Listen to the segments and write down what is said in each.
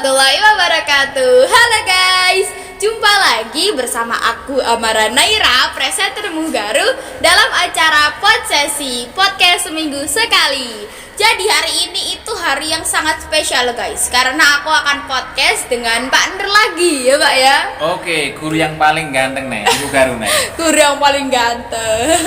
warahmatullahi wabarakatuh. Halo guys, jumpa lagi bersama aku Amara Naira, presenter Mugaru dalam acara Podsesi Podcast seminggu sekali. Jadi hari ini itu hari yang sangat spesial guys, karena aku akan podcast dengan Pak Nder lagi ya Pak ya. Oke, guru yang paling ganteng nih, Mugaru nih. Guru yang paling ganteng.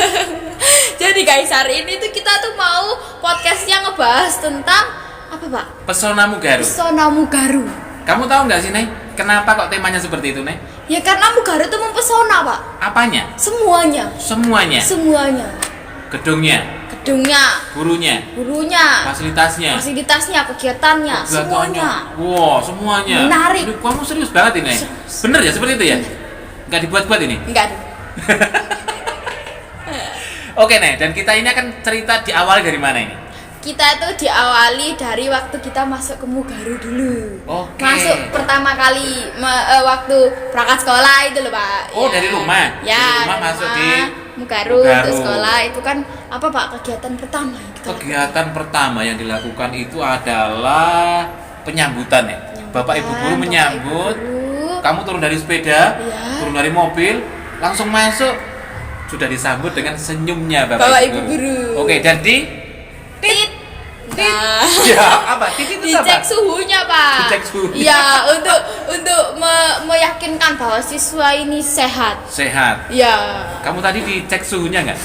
Jadi guys, hari ini tuh kita tuh mau podcastnya ngebahas tentang apa Pak? Pesona Mugaru. Pesona Mugaru. Kamu tahu nggak sih Nek, kenapa kok temanya seperti itu Nek? Ya karena Mugaru tuh mempesona Pak. Apanya? Semuanya. Semuanya. Gedungnya, gurunya, fasilitasnya, kegiatannya, semuanya. Wow, semuanya. Menarik. Aduh, kamu serius banget ini. Serius. Bener ya seperti itu ya? Nggak dibuat-buat ini? Enggak. Oke Nek, dan kita ini akan cerita diawali dari mana ini? Kita tuh diawali dari waktu kita masuk ke Mugaru dulu. Oke. Masuk pertama kali waktu berangkat sekolah itu loh Pak. Oh, Ya. dari rumah? Ya, Dari rumah dari masuk di Mugaru untuk sekolah. Itu kan apa Pak, kegiatan pertama yang kita Kegiatan pertama yang dilakukan itu adalah penyambutan ya. Bapak Ibu guru menyambut. Kamu turun dari sepeda, Ya. turun dari mobil, langsung masuk, sudah disambut dengan senyumnya Bapak Ibu guru. Oke, jadi tit. Nah, ya apa? Titik itu apa? dicek suhunya Pak. Dicek suhunya. Iya, untuk meyakinkan bahwa siswa ini sehat. Sehat. Ya. Kamu tadi dicek suhunya nggak?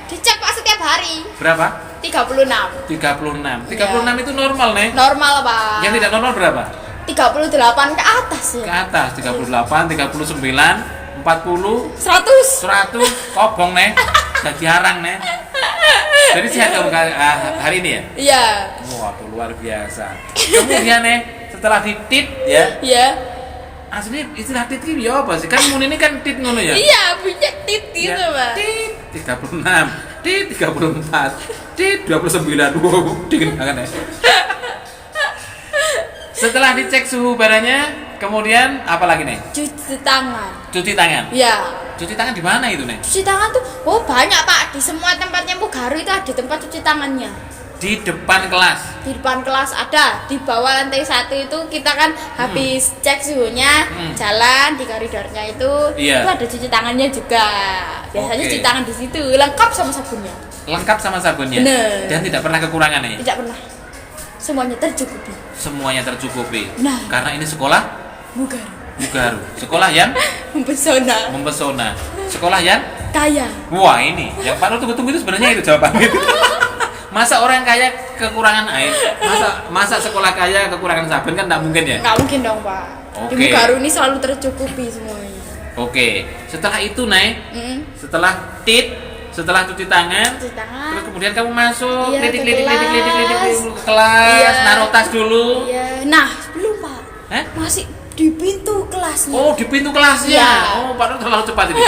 Dicek Pak setiap hari. Berapa? 36. 36. 36 Ya. itu normal nih. Normal Pak. Yang tidak normal berapa? 38 ke atas Ke ya. atas 38, 39, 40, 100. 100 kobong nih. Udah diarang nih. Jadi sehat kamu hari ini ya? Iya. Waduh, luar biasa. Kemudian nih, setelah ditit ya, Iya. aslinya istilah tit ini ya apa sih? Kan mun ini kan tit ngono ya? Iya, punya tit gitu Ya, Pak. tit 36, tit 34, tit 29. Wow, dingin banget ya. Setelah dicek suhu badannya, kemudian apa lagi nih? Cuci tangan. Cuci tangan. Iya. Cuci tangan di mana itu nih? Cuci tangan tuh banyak Pak, di semua tempatnya Mugaru itu ada tempat cuci tangannya. Di depan kelas. Di depan kelas ada, di bawah lantai 1 itu kita kan habis cek suhunya, jalan di koridornya itu Iya. itu ada cuci tangannya juga. Biasanya Oke. cuci tangan di situ, lengkap sama sabunnya. Lengkap sama sabunnya. Bener. Dan tidak pernah kekurangan ya? Tidak pernah. Semuanya tercukupi. Semuanya tercukupi. Nah. Karena ini sekolah Mugaru. Mugaru. Sekolah yang Mempesona. mempesona. Sekolah yang Kaya. wah ini yang Pak Nur tunggu-tunggu itu sebenarnya itu jawabannya. Masa orang kaya kekurangan air? Masa sekolah kaya kekurangan sabun kan tidak mungkin ya? Nggak mungkin dong Pak. Di Oke. Mugaru ini selalu tercukupi semuanya. Oke. Setelah itu naik, Mm-mm. setelah tit, setelah cuci tangan, Cuci tangan. terus kemudian kamu masuk, Iya, lidik ke kelas. dulu ke kelas, Iya. naruh tas dulu. Iya. Nah, belum Pak. Hah? Masih di pintu kelasnya. Oh, di pintu kelasnya. Iya. Oh, Pak Nur terlalu cepat ini.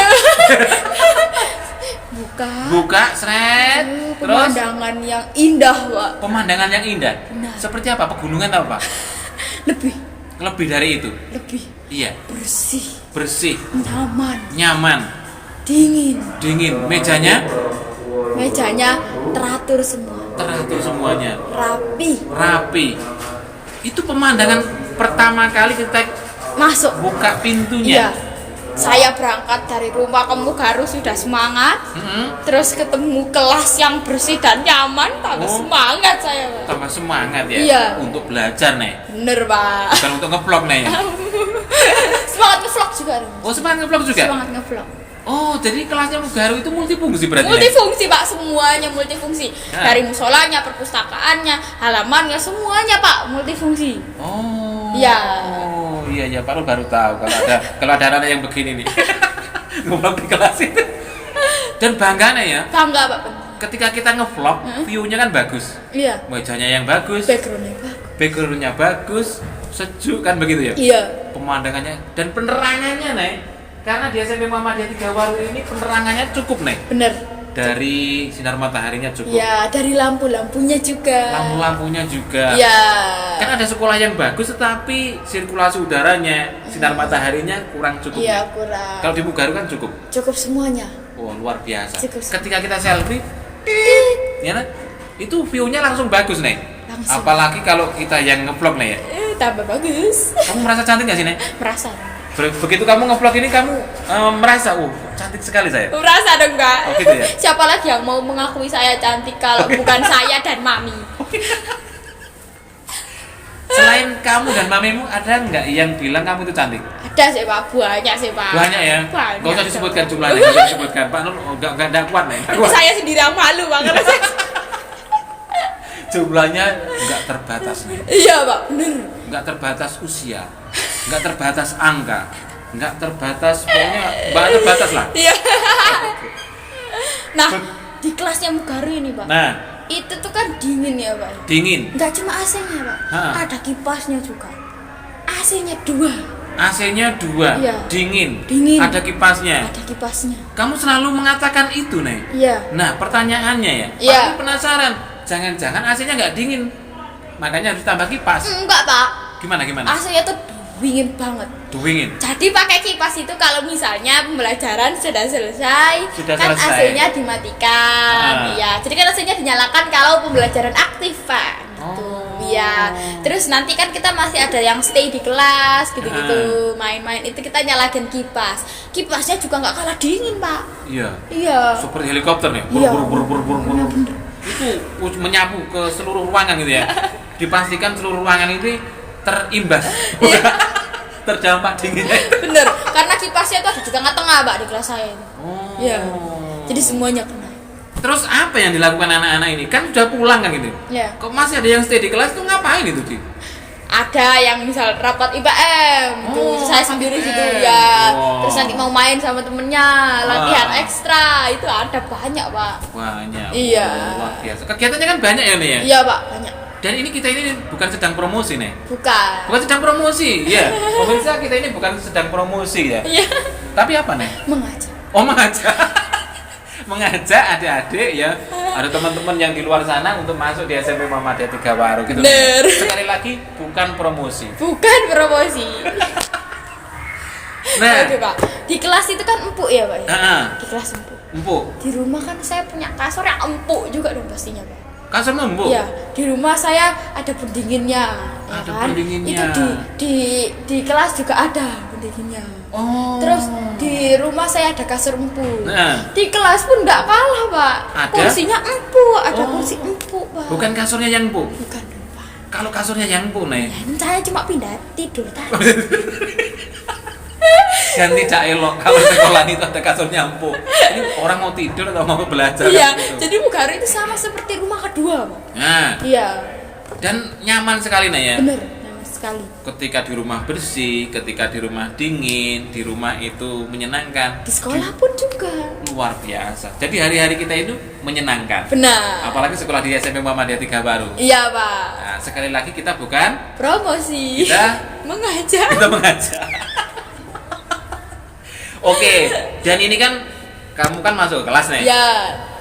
Buka, seret, terus Pemandangan yang indah Pak. pemandangan yang indah. Benar. Seperti apa? Pegunungan atau apa? Lebih Lebih dari itu. Iya, bersih, bersih, nyaman, dingin. dingin. Mejanya Mejanya teratur semua, teratur semuanya, rapi. Itu pemandangan pertama kali kita Masuk. buka Iya. pintunya. Saya berangkat dari rumah ke Mugaru sudah semangat. Mm-mm. Terus ketemu kelas yang bersih dan nyaman, tambah Oh. semangat saya Pak. Tambah semangat ya Iya. untuk belajar nih, Bener Pak. bukan untuk ngevlog nih. Semangat ngevlog juga. Oh, semangat ngevlog juga. Semangat ngevlog. Oh, jadi kelasnya Mugaru itu multifungsi berarti. Nek? Multifungsi Pak, semuanya multifungsi. Ya. Dari musolanya, perpustakaannya, halamannya, semuanya Pak multifungsi. Oh. Iya. Oh, iya Pak Nur baru tahu kalau ada anak yang begini nih. Ngevlog di kelas itu. Dan bangganya ya, Bangga Pak. ketika kita ngevlog, view-nya kan bagus. Iya. Mejanya yang bagus, Backgroundnya bagus. background-nya bagus, sejuk kan begitu ya? Iya. Pemandangannya dan penerangannya nih. Karena di SMP Muhammadiyah 3 Waru ini penerangannya cukup nih. Bener. Dari sinar mataharinya cukup. Iya, dari lampu-lampunya juga. Lampu-lampunya juga. Iya. Kan ada sekolah yang bagus tetapi sirkulasi udaranya, sinar mataharinya kurang cukup. Iya, nih. kurang. Kalau di Mugaru kan cukup. Cukup semuanya. Wah, luar biasa. Cukup. Ketika kita selfie, ya kan? Itu view-nya langsung bagus nih. langsung. Apalagi kalau kita yang ngevlog nih ya. Tambah bagus. Kamu merasa cantik nggak sih Nek? Merasa. Begitu kamu ngevlog ini kamu merasa, cantik sekali saya. Merasa dong Kak. Oh gitu ya? Siapa lagi yang mau mengakui saya cantik kalau bukan saya dan Mami? Selain kamu dan mamimu, ada nggak yang bilang kamu itu cantik? Ada sih Pak, banyak sih Pak. Banyak ya? Banyak. Gak usah disebutkan jumlahnya, gak usah disebutkan. Pak Nur nggak kuat nih. Tapi saya sendiri yang malu Pak karena saya... Jumlahnya nggak terbatas nih. Iya Pak, bener. Nggak terbatas usia, nggak terbatas angka, nggak terbatas, pokoknya nggak terbatas lah. Iya. Nah, di kelasnya Mugaru ini Pak. Nah, Itu tuh kan dingin ya Pak. dingin. Nggak cuma AC-nya Pak. Ha. Ada kipasnya juga. AC-nya 2. AC-nya 2, Iya. dingin. Dingin. Ada kipasnya. Ada kipasnya. Kamu selalu mengatakan itu, Nek. Iya. Nah, pertanyaannya ya, Iya. aku penasaran. Jangan-jangan AC-nya nggak dingin, makanya harus tambah kipas. Enggak Pak. Gimana? AC-nya tuh dingin banget. Dingin. Jadi pakai kipas itu kalau misalnya pembelajaran sudah selesai, Sudah kan selesai. AC-nya dimatikan. Ah. Iya. Jadi kan AC-nya dinyalakan kalau pembelajaran aktif, Pak. Gitu. Oh. Iya. Terus nanti kan kita masih ada yang stay di kelas gitu-gitu, main-main itu kita nyalakan kipas. Kipasnya juga nggak kalah dingin, Pak. Iya. Iya. Seperti helikopter nih. Iya. Bur. Itu menyapu ke seluruh ruangan gitu ya. Dipastikan seluruh ruangan ini terimbas. Terdampak dinginnya. Bener, karena kipasnya itu ada di tengah-tengah, Pak, di kelas saya ini. Oh. Iya. Jadi semuanya kena. Terus apa yang dilakukan anak-anak ini? Kan sudah pulang kan gitu. Iya. Kok masih ada yang stay di kelas tuh ngapain itu, Ci? Ada yang misal rapat IPM gitu, Oh, saya rapat sendiri IPM. gitu ya. Wow. Terus nanti mau main sama temennya, latihan Wah. ekstra, itu ada banyak Pak. Banyak. Iya. Luar biasa. Kegiatannya kan banyak ya nih ya. Iya Pak, banyak. Dan ini kita ini bukan sedang promosi nih. Bukan. Bukan sedang promosi, ya. Pemirsa kita ini bukan sedang promosi ya. Iya. Tapi apa nih? Mengajar. Oh mengajak. Mengajak adik-adik ya. Ada teman-teman yang di luar sana untuk masuk di SMP Muhammadiyah 3 Waru gitu. Bener. Sekali lagi bukan promosi. Bukan promosi. Nah, Oke Pak. Di kelas itu kan empuk ya Pak. Ya? heeh. Di kelas empuk. Empuk. Di rumah kan saya punya kasur yang empuk juga dong pastinya Pak. Kasur empuk. Iya, di rumah saya ada pendinginnya, ya Ada kan? pendinginnya. Itu di kelas juga ada pendinginnya. Oh. Terus di rumah saya ada kasur empuk. Nah. Di kelas pun nggak kalah Pak. Ada? Kursinya empuk, ada Oh. kursi empuk Pak. Bukan kasurnya yang empuk. Bukan dong Pak. Kalau kasurnya yang empuk nih. Dan saya cuma pindah tidur tadi. Dan tidak elok kalau sekolah itu ada kasurnya empuk. Ini orang mau tidur atau mau belajar Iya, kan gitu. jadi Mugaru itu sama seperti rumah kedua Pak. Nah, Iya, dan nyaman sekali nah ya. bener, nyaman sekali. Ketika di rumah bersih, ketika di rumah dingin, di rumah itu menyenangkan. Di sekolah pun juga. Luar biasa. Jadi hari-hari kita itu menyenangkan. Benar. Apalagi sekolah di SMP Muhammadiyah 3 Waru. Iya Pak. Nah, sekali lagi kita bukan Promosi. Kita mengajar. kita mengajak. Oke, dan ini kan kamu kan masuk ke kelas nih. Ya.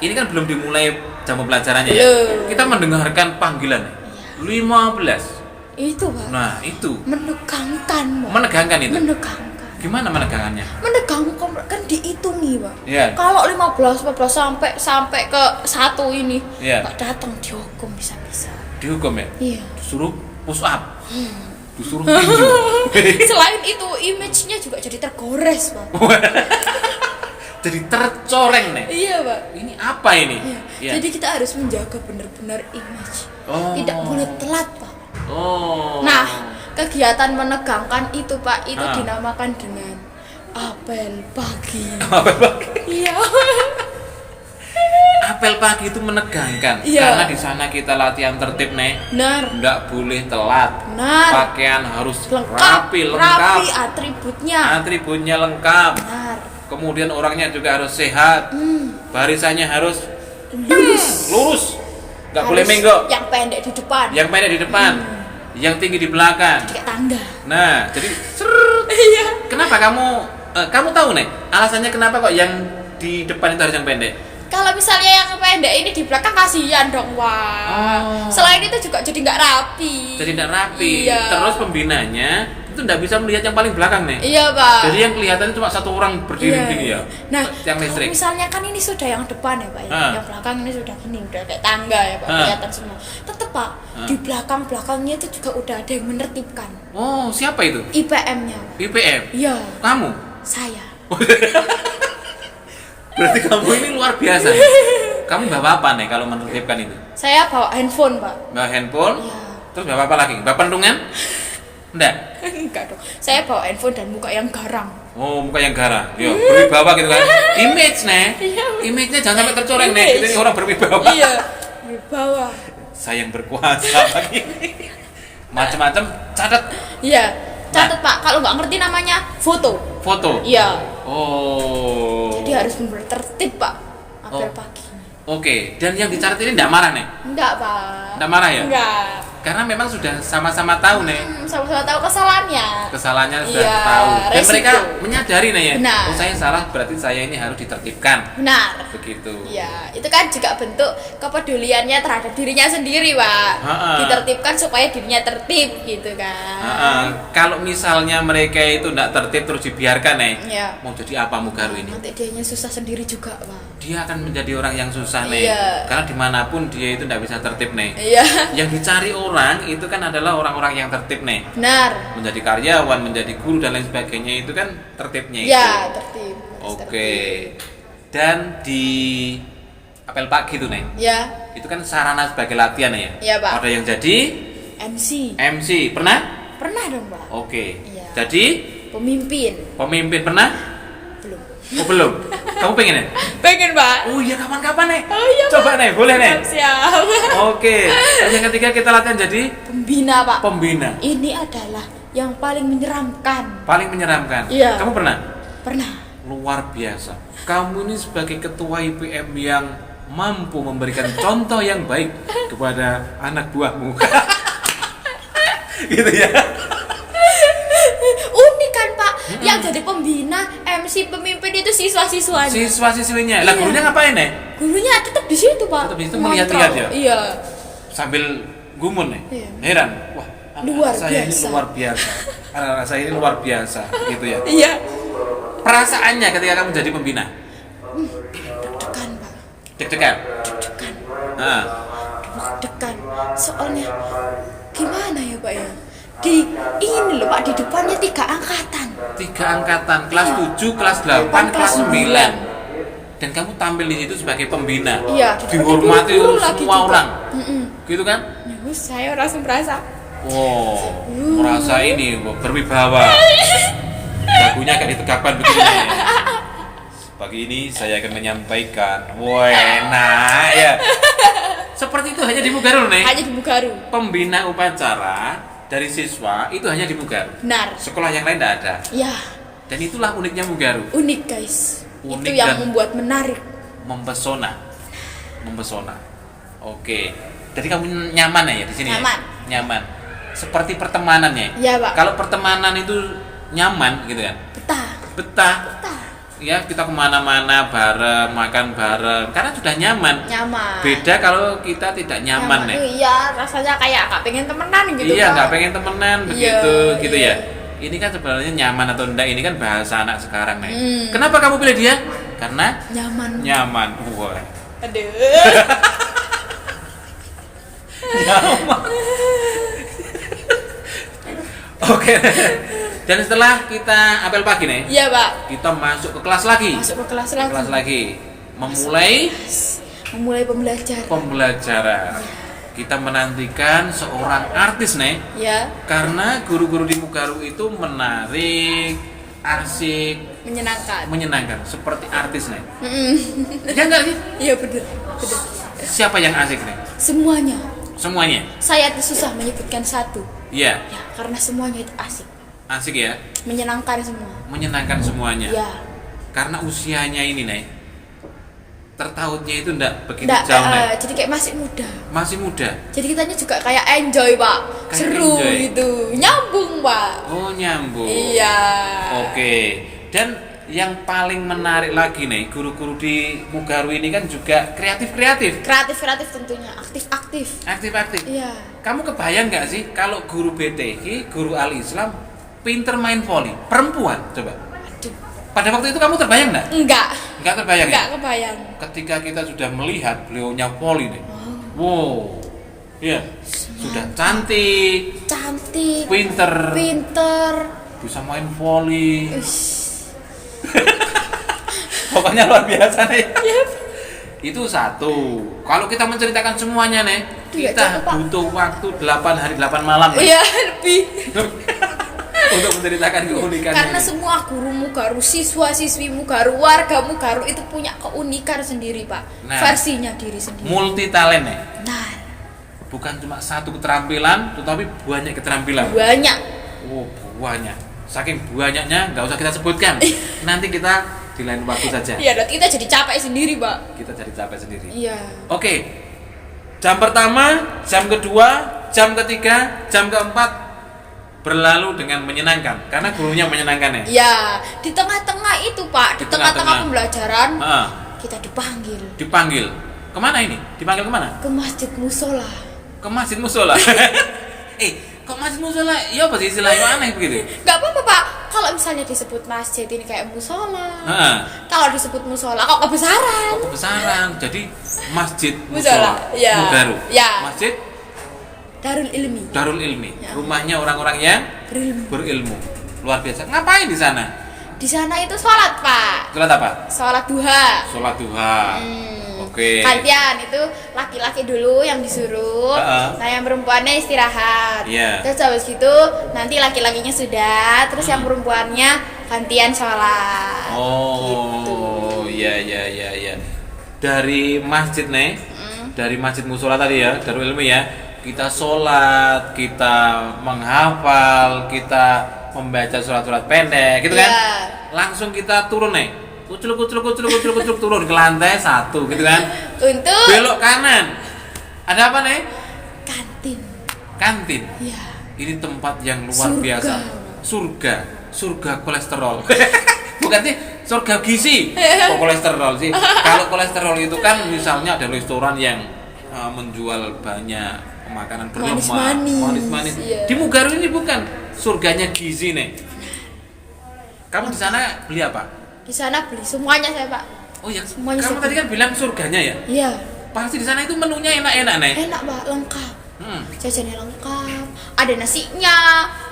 Ini kan belum dimulai jam pembelajarannya ya. Belum. Kita mendengarkan panggilan 15. Itu Pak. Nah, itu Menegangkan Pak. menegangkan itu. Menegangkan. Gimana menegangkannya? Menegangkan kan dihitungi Pak. Iya. Kalau 15 sampai ke 1 ini Iya. Pak datang dihukum bisa-bisa. Dihukum ya? Iya. Disuruh push up. Disuruh tinju. Selain itu image-nya juga jadi tergores Pak. Jadi tercoreng nih. Iya Pak. Ini apa ini? Iya. Iya. Jadi kita harus menjaga benar-benar image. Oh. Tidak boleh telat Pak. Oh. Nah, kegiatan menegangkan itu Pak, itu Ah. dinamakan dengan apel pagi. Apel pagi. Iya. Apel pagi itu menegangkan. Iya. Karena di sana kita latihan tertib nih. Benar. Nggak boleh telat. Benar. Pakaian harus Lengkap, lengkap. rapi atributnya. Atributnya lengkap. Benar. Kemudian orangnya juga harus sehat. Barisannya harus lurus. Nggak boleh Harus menggok. Yang pendek di depan. Yang pendek di depan, yang tinggi di belakang. Kayak tangga. Nah, jadi serut. Iya. Kenapa kamu tahu nih alasannya kenapa kok yang di depan itu harus yang pendek? Kalau misalnya yang pendek ini di belakang kasihan dong, Wak. Oh. Selain itu juga jadi nggak rapi. Jadi tidak rapi. Iya. Terus pembinanya itu nggak bisa melihat yang paling belakang nih. Iya Pak. Jadi yang kelihatan cuma satu orang berdiri Iya. gini ya. Nah, yang kalau listrik. misalnya kan ini sudah yang depan ya Pak ya, yang belakang ini sudah gini, udah kayak tangga ya Pak, kelihatan semua. Tetap Pak, di belakangnya itu juga udah ada yang menertibkan. Oh, siapa itu? IPM-nya. IPM. Iya. Kamu? Saya. Berarti kamu ini luar biasa. Kamu bawa apa nih kalau menertibkan itu? Saya bawa handphone Pak. Bawa handphone? Iya. Terus bawa apa lagi? Bawa pentungan? Enggak. Enggak dong. Saya bawa handphone dan muka yang garang. Oh, muka yang garang. Yo, berwibawa gitu kan. Image nih. Image-nya jangan sampai tercoreng nih. Kita ini orang berwibawa. Iya. Berwibawa. Saya yang berkuasa lagi. Macam-macam catat Iya. Catat Pak, kalau nggak ngerti namanya foto. foto. Iya. Oh. Jadi harus tertib Pak. Apel Oh. pagi. Oke, dan yang dicatat ini enggak marah nih? Enggak Pak. Enggak marah ya? Enggak. Karena memang sudah sama-sama tahu nih. Sama-sama tahu kesalahannya. Kesalahannya sudah Iya, tahu. Dan resiko. mereka menyadari nih ya. Benar. Oh, saya salah, berarti saya ini harus ditertibkan. Benar. Begitu. Iya, itu kan juga bentuk kepeduliannya terhadap dirinya sendiri, Pak. Ha-ha. Ditertibkan supaya dirinya tertib gitu kan. Kalau misalnya mereka itu enggak tertib terus dibiarkan nih. Iya. Mau jadi apa Mugaru ini? Nanti dianya susah sendiri juga, Pak. Dia akan menjadi orang yang susah nih. Iya. Karena dimanapun dia itu enggak bisa tertib nih. Iya. Yang dicari orang itu kan adalah orang-orang yang tertib nih. Benar. Menjadi karyawan, menjadi guru dan lain sebagainya itu kan tertibnya itu. Iya, tertib. Harus Oke. tertib. Dan di apel pagi itu nih. Ya, Itu kan sarana sebagai latihan ya. Iya, Pak. Ada yang jadi MC. MC, pernah? Pernah dong, Pak? Oke. Iya. Jadi Pemimpin. pemimpin pernah? Belum. Oh belum. Kamu pengen ya? Pengen, Pak. Oh iya, kapan-kapan nih? Oh iya, Coba nih, boleh nih. Siap. Oke. Dan yang ketiga kita latihan jadi Pembina, Pak. pembina. Ini adalah yang paling menyeramkan. Paling menyeramkan. Iya. Kamu pernah? Pernah. Luar biasa. Kamu ini sebagai ketua IPM yang mampu memberikan contoh yang baik kepada anak buahmu. Gitu ya. Unik kan, Pak? Yang jadi pembina, MC, pemimpin itu siswa-siswanya. Siswa-siswinya. Lah Iya. gurunya ngapain nih? Gurunya tetap di situ, Pak. Tetap di situ Ngontrol. melihat-lihat ya? Iya. Sambil gumun nih. Iya. Heran. Wah, Luar anak saya ini biasa. luar biasa. Anak saya ini luar biasa, gitu ya. Iya. Perasaannya ketika kamu jadi pembina? Deg-degan, Pak. Deg-degan. Deg-degan. Nah, Deg-degan. Soalnya gimana ya, Pak ya? Di ini loh, Pak, di depannya 3 angkatan. 3 angkatan, kelas 7, kelas 8, kelas 9. Dan kamu tampil di situ sebagai pembina. Iya, Dihormati guru lagi semua juga. orang. Mm-mm. Gitu kan? Ya, saya langsung merasa Wow, merasa ini berwibawa. Dagunya kayak ditegakkan begini. Pagi ini saya akan menyampaikan. Wah, enak ya. Seperti itu hanya di Mugaru nih. hanya di Mugaru. Pembina upacara dari siswa itu hanya di Mugaru. Benar. Sekolah yang lain tidak ada. Ya, Dan itulah uniknya Mugaru. unik, guys. Unik Itu yang dan- membuat menarik. Mempesona. Mempesona. Oke. Jadi kamu nyaman ya di sini? ya? Nyaman. Nyaman. Seperti pertemanannya. Iya, Pak. Kalau pertemanan itu nyaman gitu kan. Betah. Betah. Betah. Ya kita kemana-mana bareng, makan bareng, karena sudah nyaman. Nyaman. Beda kalau kita tidak nyaman nih. tuh, iya, rasanya kayak gak pengen temenan gitu, Iya, Pak. nggak pengen temenan Iya, begitu, gitu iya. ya. Ini kan sebenarnya nyaman atau enggak, ini kan bahasa anak sekarang nih. Hmm. Kenapa kamu pilih dia? Karena Nyaman. nyaman. Wah. Aduh. Nyaman. Oke. Dan setelah kita apel pagi nih, Iya, Pak. kita masuk ke kelas lagi. Masuk ke kelas Ke lagi. kelas lagi. Memulai Memulai pembelajaran. pembelajaran. Kita menantikan seorang artis nih, Ya, karena guru-guru di Mugaru itu menarik, asik, menyenangkan. menyenangkan, seperti artis nih. Mm-mm. Ya enggak sih? Iya, bener. Bener. Siapa yang asik nih? Semuanya. Semuanya. Saya tuh susah menyebutkan satu. Iya, Ya, karena semuanya itu asik. asik ya, Menyenangkan semua. menyenangkan semuanya. Ya. Karena usianya ini nih, tertautnya itu enggak begitu Nggak, jauh nih. jadi kayak masih muda. Masih muda. Jadi kitanya juga kayak enjoy, Pak. Kayak Seru enjoy. gitu. Nyambung, Pak. Oh, nyambung. Iya. Oke. Dan yang paling menarik lagi nih, guru-guru di Mugaru ini kan juga kreatif-kreatif. Kreatif tentunya, aktif. Aktif-aktif. Iya. Kamu kebayang nggak sih kalau guru BTI, guru Al-Islam pinter main voli, perempuan coba. Aduh. Pada waktu itu kamu terbayang nggak? Enggak. Nggak terbayang Enggak ya? kebayang. Ketika kita sudah melihat beliaunya voli nih, wow, iya, sudah cantik, Cantik. pinter, bisa main voli, Ush. pokoknya luar biasa nih. Yep. Itu satu. Kalau kita menceritakan semuanya nih, Iya, kita coba, Pak. butuh waktu 8 hari 8 malam nih, Iya, lebih. untuk menceritakan keunikannya. Karena nih. semua gurumu garu, siswa-siswimu garu, wargamu garu itu punya keunikan sendiri, Pak. Nah. Versinya diri sendiri. Multi talent nih. Nah, Bukan cuma satu keterampilan, tetapi banyak keterampilan. banyak. Oh, banyak. Saking banyaknya nggak usah kita sebutkan. Nanti kita di lain waktu saja. Iya, dan kita jadi capek sendiri, Pak. Kita jadi capek sendiri. Iya. Oke. Jam pertama, jam kedua, jam ketiga, jam keempat berlalu dengan menyenangkan karena gurunya menyenangkan ya. Iya, di tengah-tengah itu, Pak, di Di tengah-tengah tengah-tengah. pembelajaran Ah, kita dipanggil dipanggil. Kemana ini? Dipanggil kemana? ke masjid musola. Ke masjid musola. Kok masjid musola? Ya apa sih istilahnya aneh begitu? Gak apa-apa, Pak. Kalau misalnya disebut masjid ini kayak musola. Heeh. Kalau disebut musola kok kebesaran. Kok kebesaran? Jadi masjid Musola, musola. ya. Baru. Ya. Masjid Darul Ilmi. Darul Ilmi. Ya. Rumahnya orang-orang yang Berilmu. berilmu. Luar biasa. Ngapain di sana? Di sana itu sholat, Pak. Sholat apa? Sholat duha. Sholat duha. Oke. Gantian itu laki-laki dulu yang disuruh, Heeh. nah yang perempuannya istirahat. Iya. Terus habis gitu nanti laki-lakinya sudah, terus yang perempuannya gantian sholat. Oh, Gitu. iya. Dari masjid nih, dari masjid musola tadi ya, Darul Ilmi ya, kita sholat, kita menghafal, kita membaca surat-surat pendek, gitu kan? Iya. Langsung kita turun nih, kucluk turun ke lantai 1, gitu kan? Untuk Belok kanan, ada apa nih? kantin. Kantin. Iya. Ini tempat yang luar Surga. biasa. Surga kolesterol. Bukan sih, surga gizi. Kok kolesterol sih? Kalau kolesterol itu kan misalnya ada restoran yang menjual banyak makanan berlemak, manis-manis. Iya. Di Mugaru ini bukan surganya gizi nih. Kamu di sana beli apa? Di sana beli semuanya saya, Pak. Oh ya, Semuanya kamu surga. tadi kan bilang surganya ya. Iya. Pasti di sana itu menunya enak-enak nih. Enak, Pak, lengkap. Hmm. Jajannya lengkap. Ada nasinya,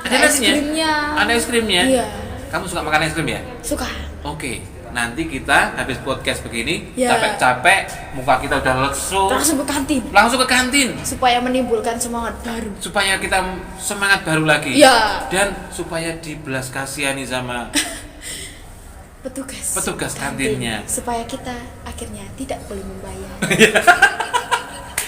Ada es nasinya? krimnya. Ada es krimnya? Iya. Kamu suka makan es krim ya? Suka. Oke, nanti kita habis podcast begini, Ya. capek-capek, muka kita udah lesu, Langsung ke kantin langsung ke kantin supaya menimbulkan semangat baru. supaya kita semangat baru lagi. Ya. Dan supaya dibelas kasihani sama Petugas kantin. kantinnya. supaya kita akhirnya tidak boleh membayar.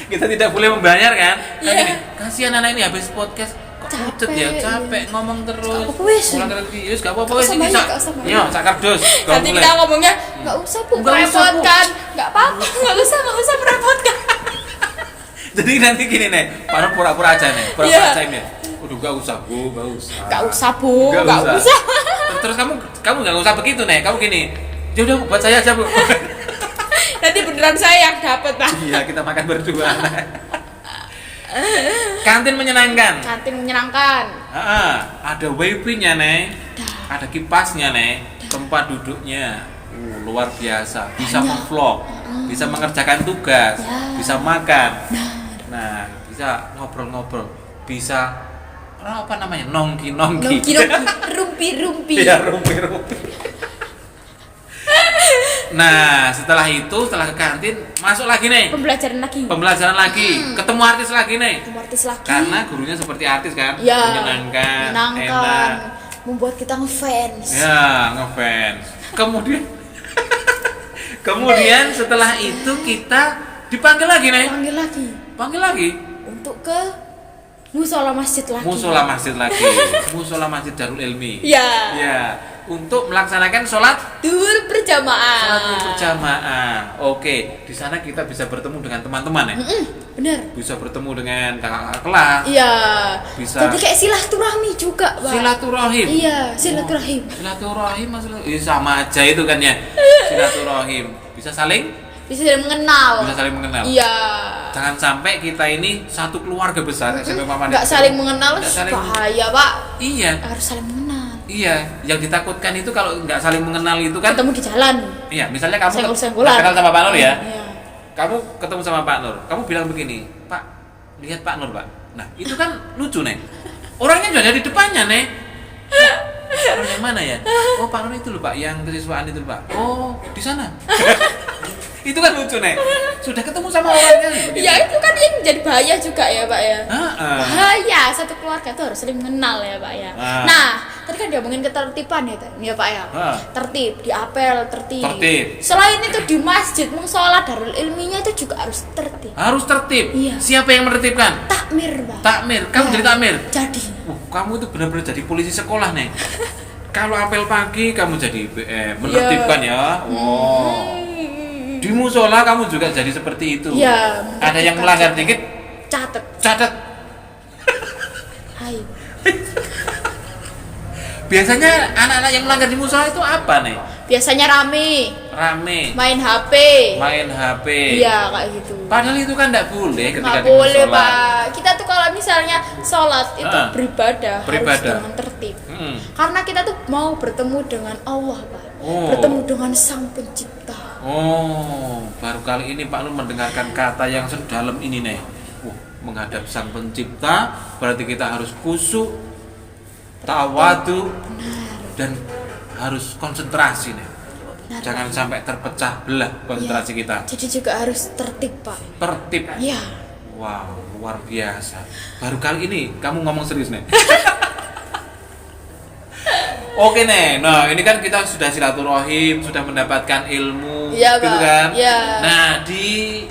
Kita tidak boleh membayar kan? Kan Iya. gini, kasihan anak ini habis podcast kok pucet ya, capek ngomong terus. Gak apa-apa, wes. Pulang ke Yus, gak apa-apa Gak wes usah ini banyak, sak. gak usah banyak. Yo, sak kardus. Nanti kita ngomongnya nggak usah Bu, Nggak usah, Bu. merepotkan. Nggak apa-apa, nggak usah merepotkan. Jadi nanti gini nih, baru pura-pura aja nih, pura-pura Iya. aja nih. Udah gak usah Bu, gak usah. Nggak usah Bu, Nggak nggak usah. Terus kamu nggak usah begitu nih, kamu gini. Ya udah buat saya aja Bu. Nanti beneran saya yang dapat Pak. Iya, kita makan berdua. Kantin menyenangkan. Kantin menyenangkan. Ada wifi-nya nih, Dah. ada kipasnya nih, tempat duduknya. Luar biasa, bisa Banyak. ngevlog, bisa mengerjakan tugas, Ya. bisa makan. Nah, Nah, bisa ngobrol-ngobrol, bisa apa namanya? Nongki-nongki. rumpi. Iya, rumpi-rumpi. Nah, setelah itu, setelah ke kantin, masuk lagi nih. Pembelajaran lagi. Pembelajaran lagi, ketemu artis lagi nih. Ketemu artis lagi. Karena gurunya seperti artis kan, Ya, menyenangkan, menyenangkan, enak. membuat kita ngefans. Ya, ngefans. Kemudian setelah itu kita dipanggil lagi nih. Panggil lagi. Untuk ke musola masjid lagi. Musola masjid lagi. Musola masjid Darul Ilmi. Ya. Ya, untuk melaksanakan sholat Duhur berjamaah. berjamaah. Oke, di sana kita bisa bertemu dengan teman-teman ya. Bener. Bisa bertemu dengan kakak kelas. Iya. Bisa. Jadi kayak silaturahmi juga, Pak. Silaturahim. Iya, silaturahim. Silaturahim sama aja itu kan ya. Silaturahim. Bisa saling Bisa saling mengenal. Iya. Iya. Jangan sampai kita ini satu keluarga besar SMP Paman. Nggak saling mengenal, Nggak saling- bahaya, Pak. Iya. Harus saling mengenal. Iya, yang ditakutkan itu kalau nggak saling mengenal itu kan. Ketemu di jalan. Iya, misalnya kamu Senggol-senggolan. kenal sama Pak Nur ya. Iya. Kamu ketemu sama Pak Nur, kamu bilang begini, Pak, lihat Pak Nur, Pak. Nah, itu kan lucu, Nek. Orangnya juga ada di depannya, Nek. Pak Nur yang mana ya? Oh, Pak Nur itu loh, Pak, yang kesiswaan itu, Pak. Oh, di sana. Itu kan lucu, Nek. Sudah ketemu sama orangnya. Ya itu kan yang jadi bahaya juga ya Pak ya. Bahaya, satu keluarga tuh harus saling mengenal ya Pak ya. Nah, tadi kan diomongin ketertiban ya Pak ya. Tertib, di apel tertib. Selain itu di masjid, musola, darul ilminya itu juga harus tertib. Harus tertib. Iya. Siapa yang menertibkan? Takmir, Pak. Takmir. Kamu jadi takmir? Jadi. Kamu itu benar-benar jadi polisi sekolah, Nek. Kalau apel pagi kamu jadi menertibkan ya. Di musola kamu juga jadi seperti itu. Ya, ada yang melanggar dikit, catat. Hai. Biasanya anak-anak yang melanggar di musola itu apa nih? Biasanya rame. Main HP. Iya kayak gitu. Padahal itu kan tidak boleh ketika nggak di musola. boleh Pak. Kita tuh kalau misalnya sholat itu beribadah harus dengan tertib. Karena kita tuh mau bertemu dengan Allah Pak. Bertemu dengan Sang Pencipta. Baru kali ini Pak Nur mendengarkan kata yang sedalam ini nih. Menghadap Sang Pencipta berarti kita harus khusyuk, tawadu, dan harus konsentrasi nih. Jangan sampai terpecah belah konsentrasi kita. Jadi juga harus tertib Pak. Tertib. Iya. Wow, luar biasa. Baru kali ini kamu ngomong serius nih. Oke nih, nah ini kan kita sudah silaturahim, sudah mendapatkan ilmu, ya, gitu kan? Ya. Nah di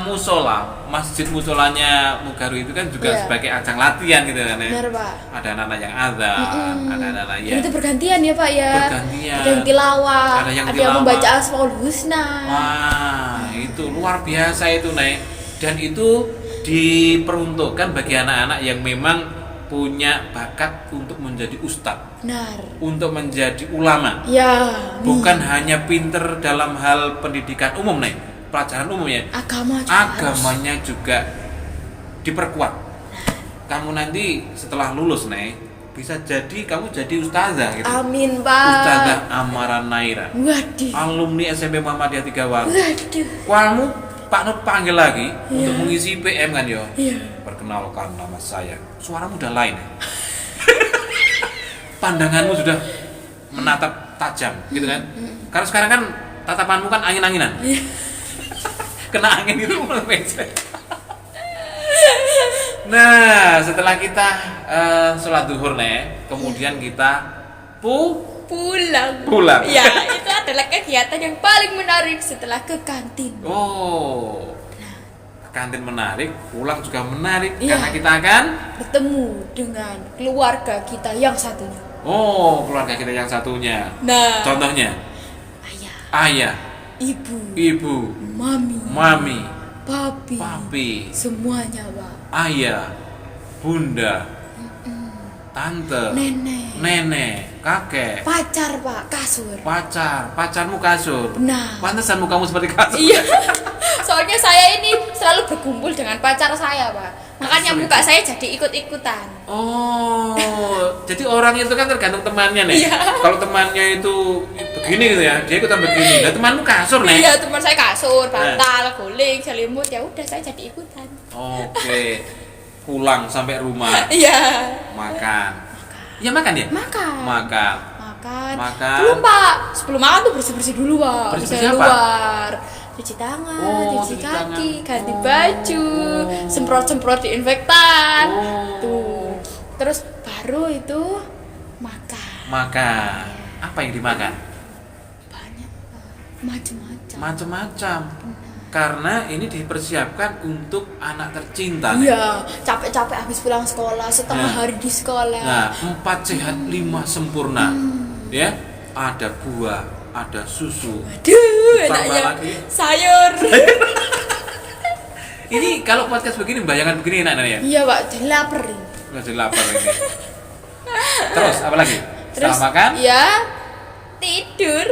musola, masjid musolanya Mugaru itu kan juga sebagai ajang latihan gitu kan ya? Benar Pak. Ada anak-anak yang azan, ada anak-anak yang itu bergantian ya Pak ya. Bergantian. Ada yang tilawah, ada yang membaca Asmaul Husna. Wah, itu luar biasa itu Nek. Dan itu diperuntukkan bagi anak-anak yang memang punya bakat untuk menjadi ustadz, benar, untuk menjadi ulama. Ya. Bukan hanya pinter dalam hal pendidikan umum nih, pelajaran umumnya. Agamanya juga diperkuat. Kamu nanti setelah lulus nih, bisa jadi kamu jadi ustazah gitu. Amin Pak. Ustazah Amara Naira. Waduh. Alumni SMP Muhammadiyah 3 Waru. Waduh. Kamu Pak Nur panggil lagi untuk mengisi PM kan yo. Iya. Perkenalkan nama saya. Suaramu udah lain. Pandanganmu sudah menatap tajam gitu kan. Karena sekarang kan tatapanmu kan angin-anginan. Kena angin itu mulai becek. Nah, setelah kita sholat duhur nih, kemudian kita pulang. Ya, itu adalah kegiatan yang paling menarik setelah ke kantin. Kantin menarik, pulang juga menarik karena kita akan bertemu dengan keluarga kita yang satunya. Keluarga kita yang satunya. Nah, contohnya ayah, ibu, mami, papi, semuanya Pak. Ayah, bunda, tante, nenek, kakek, pacar Pak, kasur. Pacarmu kasur. Nah, pantesanmu kamu seperti kasur. Iya. Soalnya saya ini selalu berkumpul dengan pacar saya Pak. Makanya muka saya jadi ikut-ikutan. Jadi orang itu kan tergantung temannya nih. Kalau temannya itu begini gitu ya, dia ikutan begini. Nah, temanmu kasur nih. Iya, teman saya kasur, bantal, guling, selimut, ya udah saya jadi ikutan. Oke. Pulang sampai rumah. Iya. Makan. Ya makan ya? Makan. Belum Pak. Sebelum makan tuh bersih-bersih dulu Pak. Bersih luar. Cuci tangan, cuci kaki, ganti baju, semprot-semprot diinfektan. Tuh. Terus baru itu makan. Apa yang dimakan? Banyak Pak. Macam-macam. Karena ini dipersiapkan untuk anak tercinta. Iya, capek-capek habis pulang sekolah, setengah hari di sekolah. Nah, 4 sehat 5 sempurna. Ya, ada buah, ada susu. Aduh, tambah enaknya lagi sayur. Ini kalau podcast begini, bayangan begini enak ya? Iya Pak, jadi lapar ini. Jadi lapar ini. Terus apa lagi? Setelah makan? Ya, tidur.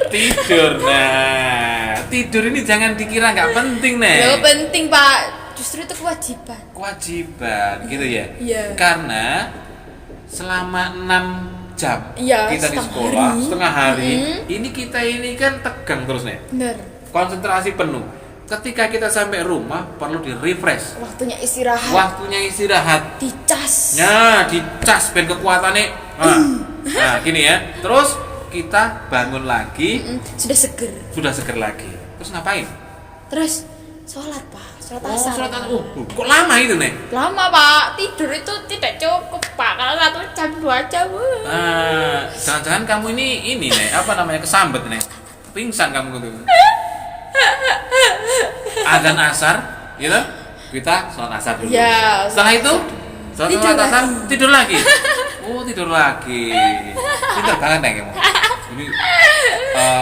Nah, tidur ini jangan dikira nggak penting nih. Ya penting Pak, justru itu kewajiban gitu ya. Iya. Karena selama 6 jam Iya, kita di setengah sekolah, hari. setengah hari. Ini kita ini kan tegang terus nih, Bener. konsentrasi penuh. Ketika kita sampai rumah perlu di refresh, Waktunya istirahat. waktunya istirahat. Dicas. Nah, dicas ben kekuatannya. Nah, gini ya. Terus kita bangun lagi, Sudah seger. sudah seger lagi. Terus ngapain? Terus sholat pak. Sholat Oh, asar. sholat kok lama itu nih? Lama pak. Tidur itu tidak cukup pak. Kalau 1 jam 2 jam. Jangan-jangan kamu ini nih, apa namanya, kesambet nih. Pingsan kamu gitu. Azan asar, gitu. Kita sholat asar dulu. Ya, Setelah itu tidur sholat asar, lagi. tidur lagi. Oh, tidur lagi. Pintar banget nih kamu. Ini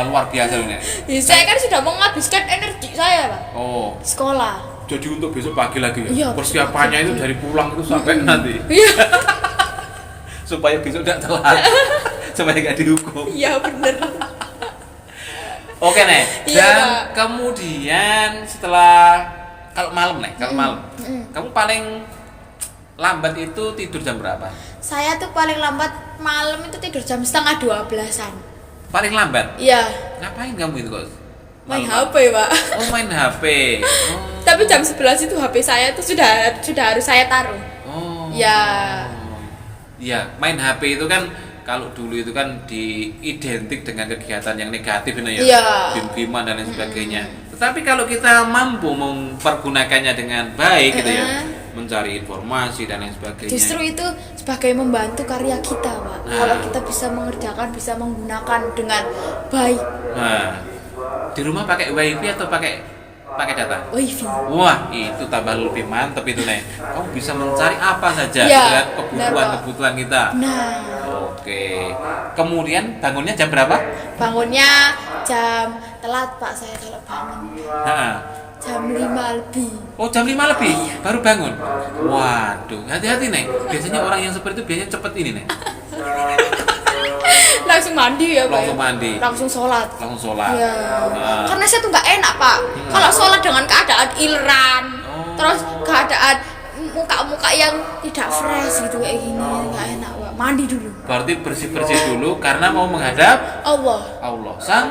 luar biasa loh nih. Ya, saya kan sudah menghabiskan energi saya pak. Oh, Sekolah. jadi untuk besok pagi lagi ya? Iya, Persiapannya besok itu pagi. dari pulang itu sampai nanti. Iya. Supaya besok tidak telat. Supaya nggak dihukum. Iya bener. Oke nih. Iya, Dan Pak. kemudian setelah kalau malam nih, kalau malam, kamu paling lambat itu tidur jam berapa? Saya tuh paling lambat malam itu tidur jam 11:30-an. Paling lambat? Iya. Ngapain kamu itu kok? Main Malam? HP pak. Oh, main HP. Oh. Tapi jam 11 itu HP saya itu sudah harus saya taruh. Oh. Ya. Iya, main HP itu kan kalau dulu itu kan diidentik dengan kegiatan yang negatif ini ya, Iya. game-gamean dan lain sebagainya. Tetapi kalau kita mampu mempergunakannya dengan baik gitu ya, mencari informasi dan lain sebagainya. Justru itu sebagai membantu karya kita pak. Nah. Kalau kita bisa mengerjakan, bisa menggunakan dengan baik. Nah, di rumah pakai WiFi atau pakai data? Wifi. Wah, itu tambah lebih mantep itu nih. Kamu bisa mencari apa saja Iya, dengan benar, kebutuhan kita. Nah, Oke. Kemudian bangunnya jam berapa? bangunnya jam telat pak saya kalau bangun. Nah, Jam 5 lebih. oh, jam 5 lebih baru bangun. Waduh, hati-hati nih. Biasanya orang yang seperti itu biasanya cepet ini nih. Langsung mandi ya pak. Langsung ya? mandi. Langsung sholat. Langsung sholat. Iya. Nah, Karena saya tuh nggak enak pak. Kalau sholat dengan keadaan ileran, Oh. terus keadaan muka-muka yang tidak fresh gitu kayak gini, nggak enak pak. Mandi dulu. berarti bersih-bersih dulu karena mau menghadap Allah Allah Sang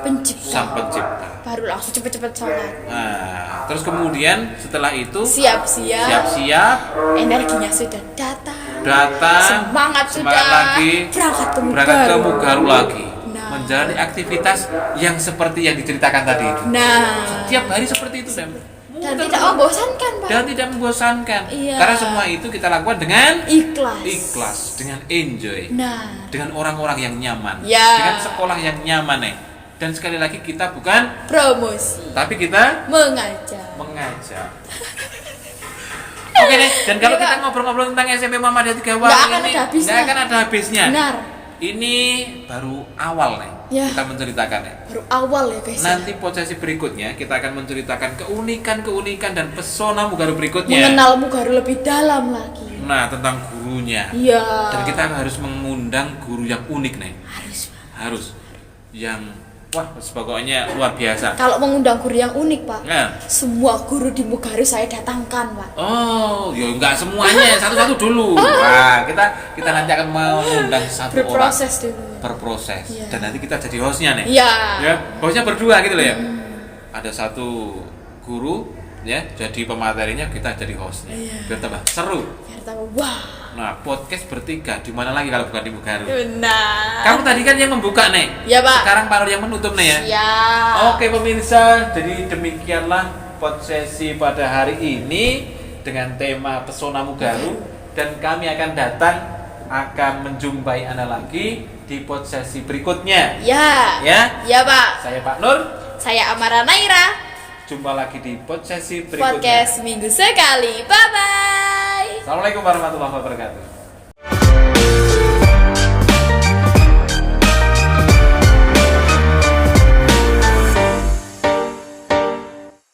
pencipta. Pencipta. Baru langsung cepet-cepet sholat. Nah, terus kemudian setelah itu Siap-siap. siap-siap Energinya sudah datang. datang, Semangat lagi, Berangkat ke berangkat ke Mugaru. Mugaru lagi, Nah. menjalani aktivitas yang seperti yang diceritakan tadi itu. Nah. Tiap hari seperti itu, Sam. Dan tidak membosankan pak. Dan tidak membosankan. Iya. Karena semua itu kita lakukan dengan Ikhlas. ikhlas, dengan enjoy, Nah. dengan orang-orang yang nyaman, Ya. dengan sekolah yang nyaman nih. Dan sekali lagi kita bukan, Promosi. tapi kita Mengajar. mengajar. Oke deh, dan kalau Iya, kita Pak. ngobrol-ngobrol tentang SMP Muhammadiyah 3 Nggak akan ini ada habisnya. nggak akan ada habisnya. Benar. Ini baru awal nih Ya. kita menceritakan ya. Baru awal ya guys. Nanti posisi berikutnya kita akan menceritakan keunikan-keunikan dan pesona Mugaru berikutnya. Mengenal Mugaru lebih dalam lagi. Nah, tentang gurunya. Iya. Dan kita harus mengundang guru yang unik nih. Harus pak. Harus yang wah, pokoknya luar biasa. Kalau mengundang guru yang unik pak, Nah. semua guru di Mugaru saya datangkan pak. Oh, ya enggak semuanya, satu-satu dulu. Nah, kita nanti akan mengundang satu orang Berproses dulu. berproses. Iya. Dan nanti kita jadi hostnya nih. Iya. Ya, hostnya berdua gitu loh ya. Ada satu guru ya, jadi pematerinya kita jadi hostnya. Iya. Biar tambah seru. Biar tahu wah. Nah, podcast bertiga di mana lagi kalau bukan di Mugaru? Benar. Kamu tadi kan yang membuka nih. Iya, Pak. Sekarang Pak Nur yang menutup nih ya. Ya. Oke pemirsa, jadi demikianlah podcast pada hari ini dengan tema Pesona Mugaru, dan kami akan datang akan menjumpai Anda lagi di podcast berikutnya. Ya. Ya, Ya pak. saya Pak Nur. Saya Amara Naira. Jumpa lagi di podcast berikutnya. Podcast minggu sekali. Bye bye. Assalamualaikum warahmatullahi wabarakatuh.